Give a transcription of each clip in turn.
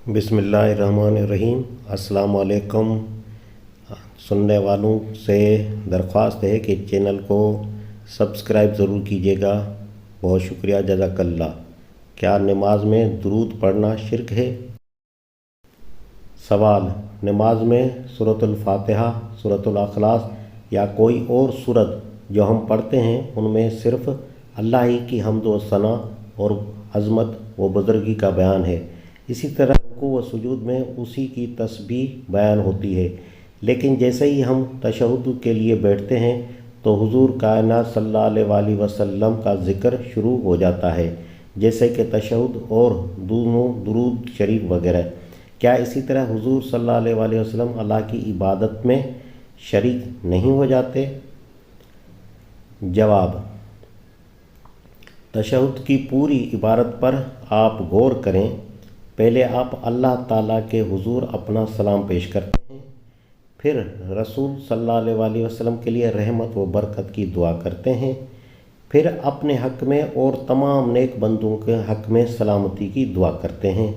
बिस्मिल्लाहिर्रहमानिर्रहीम। अस्सलाम वालेकुम। सुनने वालों से दरख्वास्त है कि चैनल को सब्सक्राइब ज़रूर कीजिएगा। बहुत शुक्रिया, जज़ाकल्लाह। क्या नमाज में दुरूद पढ़ना शिर्क है? सवाल: नमाज में सूरतुल फातिहा, सूरतुल अखलास या कोई और सूरत जो हम पढ़ते हैं उनमें सिर्फ़ अल्लाह ही की हम्द व सना और अज़मत व बुज़ुर्गी का बयान है। इसी तरह रुकू व सुजूद में उसी की तस्बीह बयान होती है। लेकिन जैसे ही हम तशहुद के लिए बैठते हैं तो हुज़ूर कायनात सल्लल्लाहु अलैहि वसल्लम का ज़िक्र शुरू हो जाता है, जैसे कि तशहुद और दोनों दुरूद शरीफ वगैरह। क्या इसी तरह हुज़ूर सल्लल्लाहु अलैहि वसल्लम अल्लाह की इबादत में शरीक नहीं हो जाते? जवाब: तशहुद की पूरी इबारत पर आप गौर करें। पहले आप अल्लाह ताला के हुज़ूर अपना सलाम पेश करते हैं, फिर रसूल सल्लल्लाहु अलैहि वसल्लम के लिए रहमत व बरकत की दुआ करते हैं, फिर अपने हक़ में और तमाम नेक बंदों के हक़ में सलामती की दुआ करते हैं,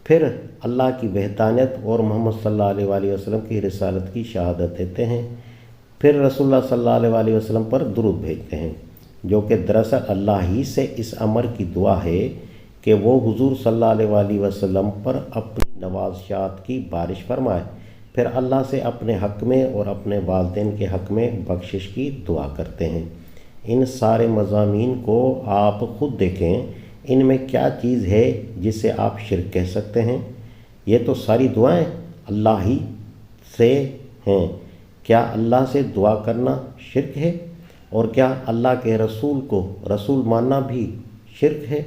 फिर अल्लाह की वहदानियत और मोहम्मद सल्लल्लाहु अलैहि वसल्लम की रिसालत की शहादत देते हैं, फिर रसूलुल्लाह सल्लल्लाहु अलैहि वसल्लम पर दुरूद भेजते हैं, जो कि दरअसल अल्लाह ही से इस अमर की दुआ है कि वो हुज़ूर सल्लल्लाहु अलैहि वसल्लम पर अपनी नवाज़शात की बारिश फरमाए। फिर अल्लाह से अपने हक़ में और अपने वालिदैन के हक़ में बख्शिश की दुआ करते हैं। इन सारे मज़ामीन को आप ख़ुद देखें, इनमें क्या चीज़ है जिसे आप शिर्क कह सकते हैं? ये तो सारी दुआएं अल्लाह ही से हैं। क्या अल्लाह से दुआ करना शिर्क है? और क्या अल्लाह के रसूल को रसूल मानना भी शिर्क है?